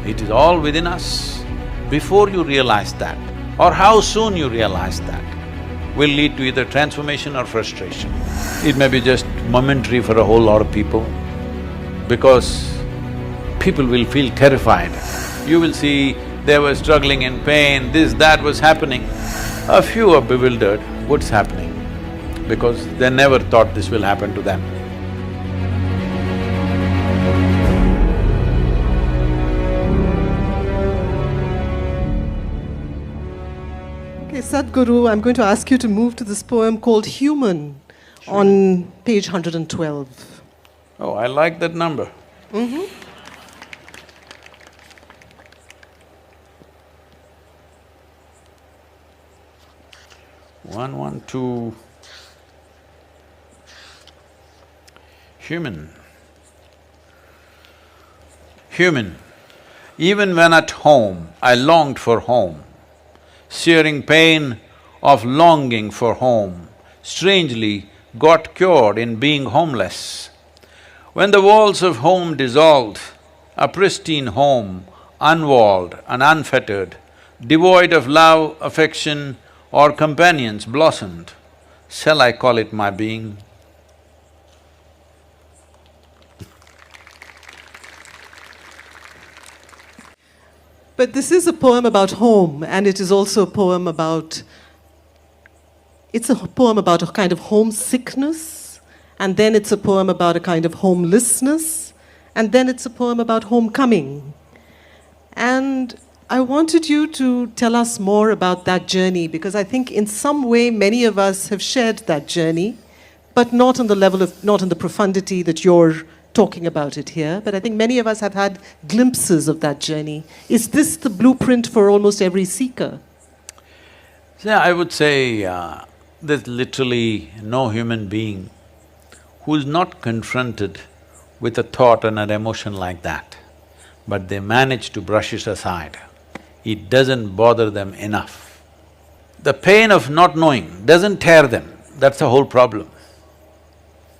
It is all within us. Before you realize that, or how soon you realize that, will lead to either transformation or frustration. It may be just momentary for a whole lot of people, because people will feel terrified. You will see they were struggling in pain, this, that was happening. A few are bewildered, what's happening? Because they never thought this will happen to them. Okay, Sadhguru, I'm going to ask you to move to this poem called Human on page 112. Oh, I like that number. One, one, two. Human. Human. Even when at home, I longed for home, searing pain of longing for home, strangely got cured in being homeless. When the walls of home dissolved, a pristine home, unwalled and unfettered, devoid of love, affection or companions blossomed, shall I call it my being? But this is a poem about home, and it is also a poem about… It's a poem about a kind of homesickness, and then it's a poem about a kind of homelessness, and then it's a poem about homecoming. And I wanted you to tell us more about that journey, because I think in some way many of us have shared that journey, but not on the level of… not in the profundity that you're talking about it here, but I think many of us have had glimpses of that journey. Is this the blueprint for almost every seeker? Yeah, I would say there's literally no human being who is not confronted with a thought and an emotion like that, but they manage to brush it aside. It doesn't bother them enough. The pain of not knowing doesn't tear them, that's the whole problem.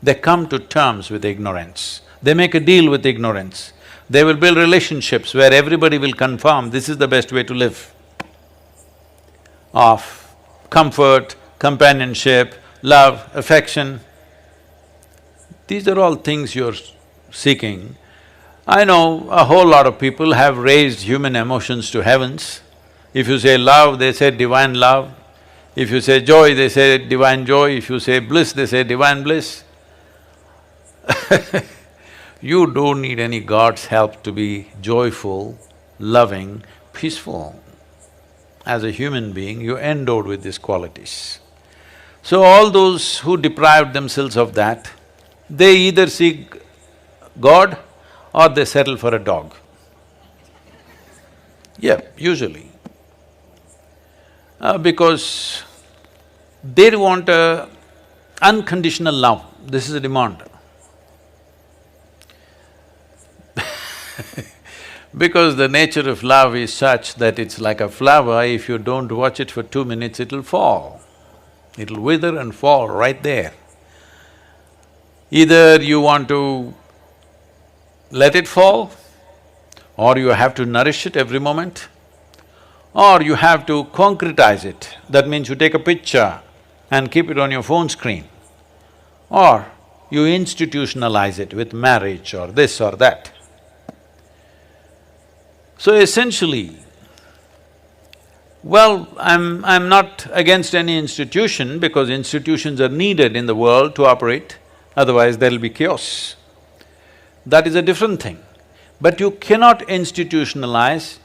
They come to terms with ignorance. They make a deal with ignorance. They will build relationships where everybody will confirm this is the best way to live. Of comfort, companionship, love, affection. These are all things you're seeking. I know a whole lot of people have raised human emotions to heavens. If you say love, they say divine love. If you say joy, they say divine joy. If you say bliss, they say divine bliss. You don't need any God's help to be joyful, loving, peaceful. As a human being, you're endowed with these qualities. So all those who deprived themselves of that, they either seek God or they settle for a dog. Yeah, usually. Because they want a unconditional love, this is a demand. Because the nature of love is such that it's like a flower, if you don't watch it for 2 minutes, it'll fall. It'll wither and fall right there. Either you want to let it fall, or you have to nourish it every moment, or you have to concretize it. That means you take a picture and keep it on your phone screen, or you institutionalize it with marriage or this or that. So essentially, well, I'm not against any institution because institutions are needed in the world to operate, otherwise there'll be chaos. That is a different thing. But you cannot institutionalize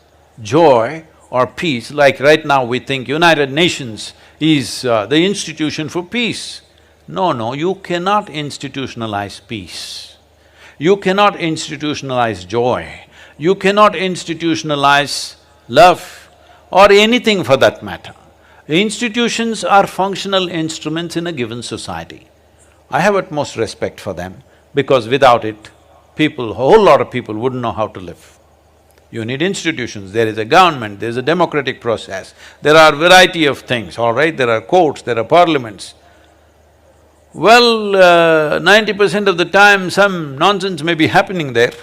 joy or peace, like right now we think United Nations is the institution for peace. No, you cannot institutionalize peace. You cannot institutionalize joy. You cannot institutionalize love or anything for that matter. Institutions are functional instruments in a given society. I have utmost respect for them because without it, people, a whole lot of people wouldn't know how to live. You need institutions, there is a government, there is a democratic process, there are variety of things, all right? There are courts, there are parliaments. Well, 90% of the time some nonsense may be happening there.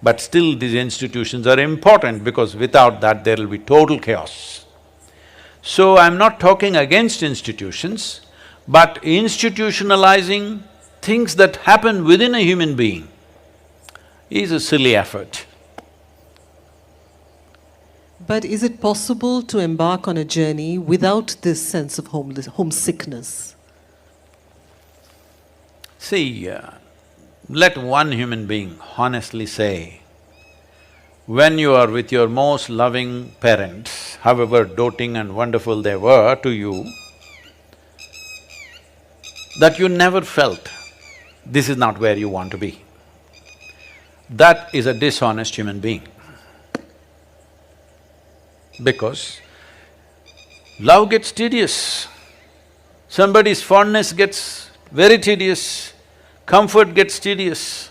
But still these institutions are important because without that there will be total chaos. So I'm not talking against institutions, but institutionalizing things that happen within a human being is a silly effort. But is it possible to embark on a journey without this sense of homesickness? See, let one human being honestly say, when you are with your most loving parents, however doting and wonderful they were to you, that you never felt this is not where you want to be. That is a dishonest human being. Because love gets tedious, somebody's fondness gets very tedious, comfort gets tedious.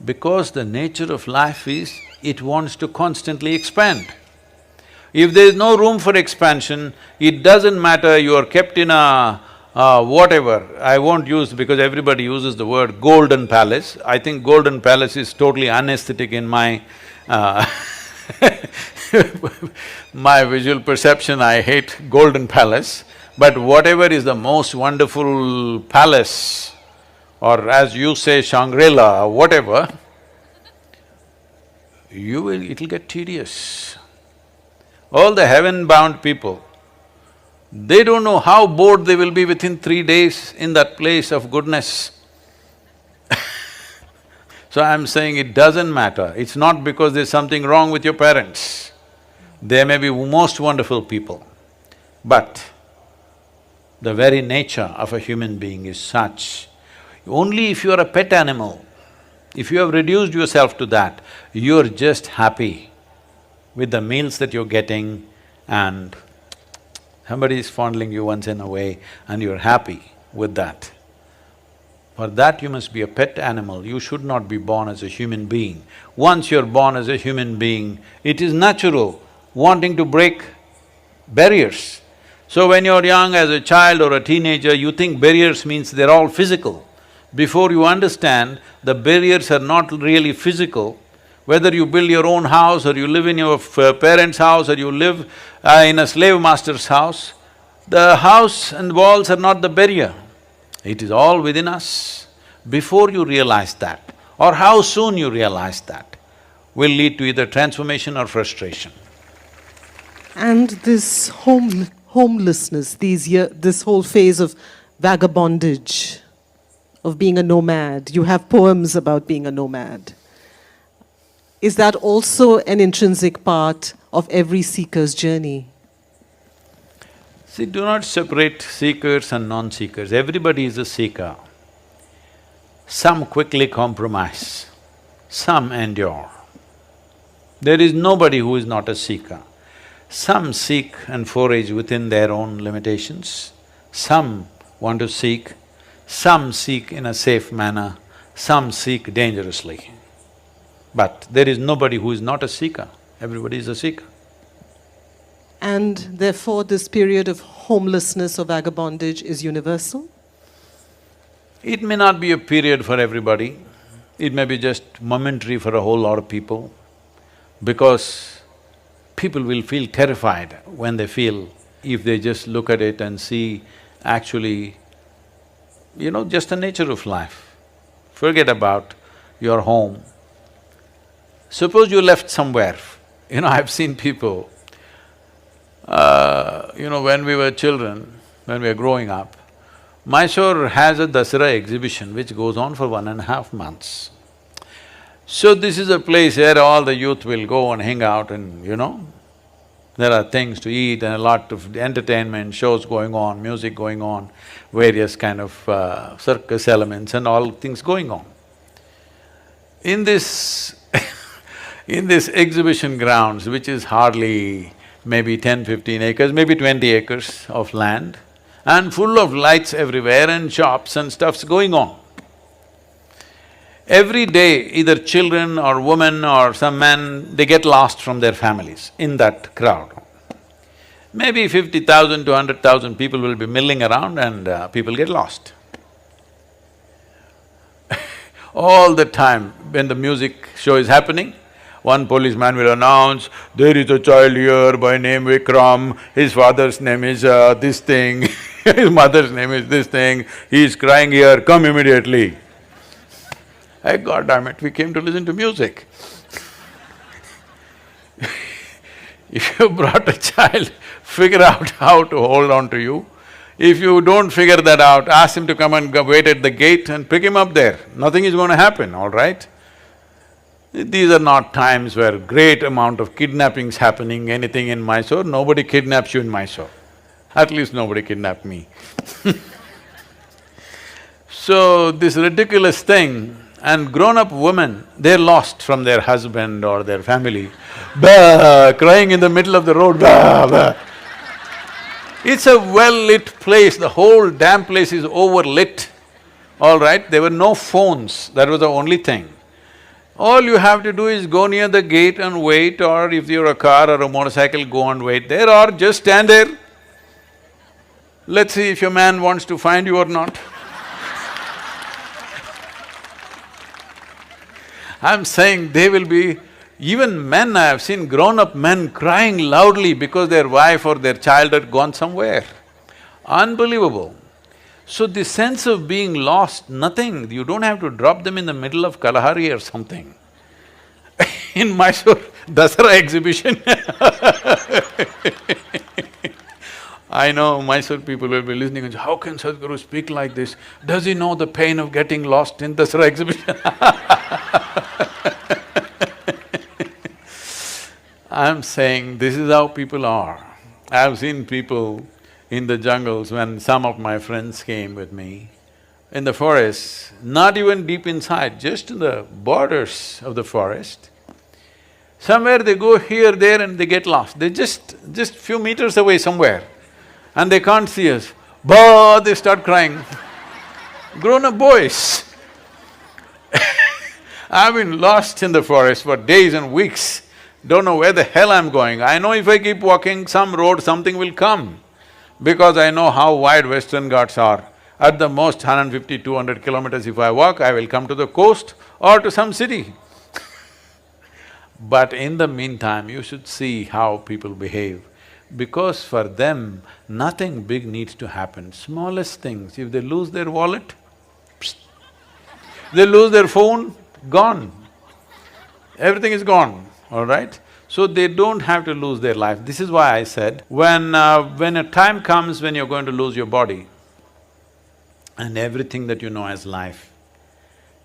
Because the nature of life is, it wants to constantly expand. If there is no room for expansion, it doesn't matter you are kept in a whatever, I won't use because everybody uses the word golden palace. I think golden palace is totally unaesthetic in my my visual perception. I hate golden palace, but whatever is the most wonderful palace, or as you say Shangri-La or whatever, it'll get tedious. All the heaven-bound people, they don't know how bored they will be within 3 days in that place of goodness. So I'm saying it doesn't matter, it's not because there's something wrong with your parents. They may be most wonderful people, but the very nature of a human being is such. Only if you are a pet animal, if you have reduced yourself to that, you're just happy with the meals that you're getting and somebody is fondling you once in a way and you're happy with that. For that you must be a pet animal, you should not be born as a human being. Once you're born as a human being, it is natural wanting to break barriers. So when you're young as a child or a teenager, you think barriers means they're all physical. Before you understand, the barriers are not really physical. Whether you build your own house or you live in your parents' house or you live in a slave master's house, the house and walls are not the barrier. It is all within us. Before you realize that, or how soon you realize that, will lead to either transformation or frustration. And this homelessness, this whole phase of vagabondage, of being a nomad, you have poems about being a nomad. Is that also an intrinsic part of every seeker's journey? See, do not separate seekers and non-seekers, everybody is a seeker. Some quickly compromise, some endure. There is nobody who is not a seeker. Some seek and forage within their own limitations, some want to seek, some seek in a safe manner, some seek dangerously. But there is nobody who is not a seeker, everybody is a seeker. And therefore this period of homelessness or vagabondage is universal? It may not be a period for everybody, it may be just momentary for a whole lot of people, because people will feel terrified when they feel, if they just look at it and see actually, just the nature of life. Forget about your home. Suppose you left somewhere, I've seen people, when we were children, when we were growing up, Mysore has a Dasara exhibition which goes on for 1.5 months. So this is a place where all the youth will go and hang out and, there are things to eat and a lot of entertainment, shows going on, music going on, various kind of circus elements and all things going on. In this in this exhibition grounds, which is hardly maybe 10-15 acres, maybe 20 acres of land, and full of lights everywhere and shops and stuff's going on. Every day, either children or women or some men, they get lost from their families in that crowd. Maybe 50,000 to 100,000 people will be milling around and people get lost. All the time when the music show is happening, one policeman will announce, there is a child here by name Vikram, his father's name is this thing, his mother's name is this thing, he is crying here, come immediately. Hey, God damn it, we came to listen to music. If you brought a child, figure out how to hold on to you. If you don't figure that out, ask him to come and wait at the gate and pick him up there. Nothing is going to happen, all right? These are not times where great amount of kidnappings happening, anything in Mysore, nobody kidnaps you in Mysore. At least nobody kidnapped me. So, this ridiculous thing, and grown-up women, they're lost from their husband or their family, bah, crying in the middle of the road, bah, bah. It's a well-lit place, the whole damn place is overlit, all right? There were no phones, that was the only thing. All you have to do is go near the gate and wait, or if you're a car or a motorcycle, go and wait there, or just stand there. Let's see if your man wants to find you or not. I'm saying they will be… Even men, I have seen grown-up men crying loudly because their wife or their child had gone somewhere. Unbelievable. So this sense of being lost, nothing, you don't have to drop them in the middle of Kalahari or something. In Mysore, Dasara exhibition I know Mysore people will be listening and say, how can Sadhguru speak like this? Does he know the pain of getting lost in Dasara exhibition? I'm saying this is how people are. I've seen people in the jungles when some of my friends came with me, in the forest, not even deep inside, just in the borders of the forest. Somewhere they go here, there and they get lost. They just few meters away somewhere and they can't see us. Bah! They start crying. Grown-up boys. I've been lost in the forest for days and weeks, don't know where the hell I'm going. I know if I keep walking, some road, something will come, because I know how wide Western Ghats are. At the most 150, 200 kilometers if I walk, I will come to the coast or to some city. But in the meantime, you should see how people behave, because for them, nothing big needs to happen. Smallest things, if they lose their wallet, psst. They lose their phone, gone. Everything is gone, all right? So they don't have to lose their life. This is why I said, when a time comes when you're going to lose your body and everything that you know as life,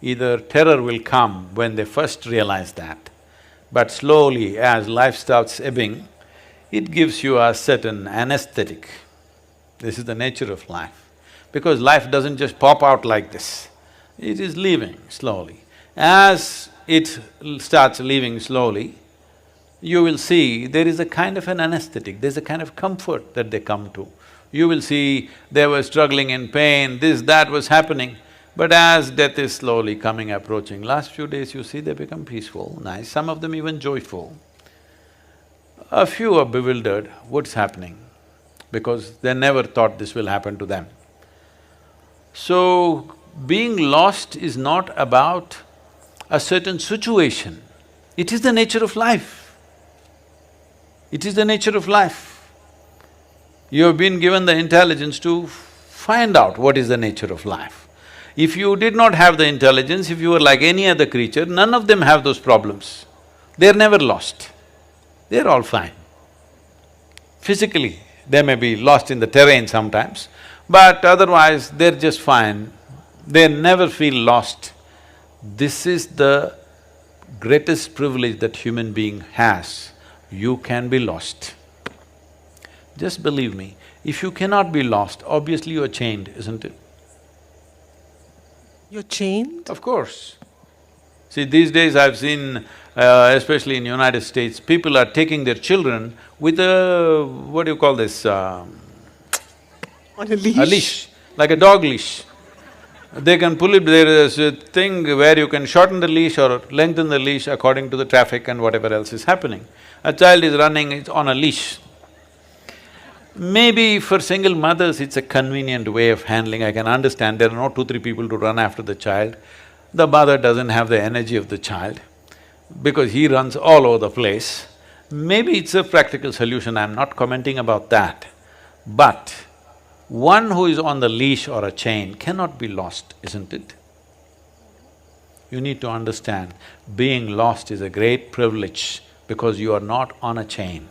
either terror will come when they first realize that, but slowly as life starts ebbing, it gives you a certain anesthetic. This is the nature of life. Because life doesn't just pop out like this, it is leaving slowly. As it starts leaving slowly, you will see there is a kind of an anesthetic, there's a kind of comfort that they come to. You will see they were struggling in pain, this, that was happening, but as death is slowly coming, approaching, last few days you see they become peaceful, nice, some of them even joyful. A few are bewildered, what's happening? Because they never thought this will happen to them. So, being lost is not about a certain situation, it is the nature of life. It is the nature of life. You have been given the intelligence to find out what is the nature of life. If you did not have the intelligence, if you were like any other creature, none of them have those problems. They're never lost, they're all fine. Physically, they may be lost in the terrain sometimes, but otherwise they're just fine. They never feel lost. This is the greatest privilege that human being has. You can be lost. Just believe me, if you cannot be lost, obviously you are chained, isn't it? You're chained? Of course. See, these days I've seen, especially in United States, people are taking their children with a… what do you call this? On a leash? A leash, like a dog leash. They can pull it, there is a thing where you can shorten the leash or lengthen the leash according to the traffic and whatever else is happening. A child is running, it's on a leash. Maybe for single mothers, it's a convenient way of handling, I can understand, there are no 2, 3 people to run after the child. The mother doesn't have the energy of the child because he runs all over the place. Maybe it's a practical solution, I'm not commenting about that. But one who is on the leash or a chain cannot be lost, isn't it? You need to understand, being lost is a great privilege because you are not on a chain.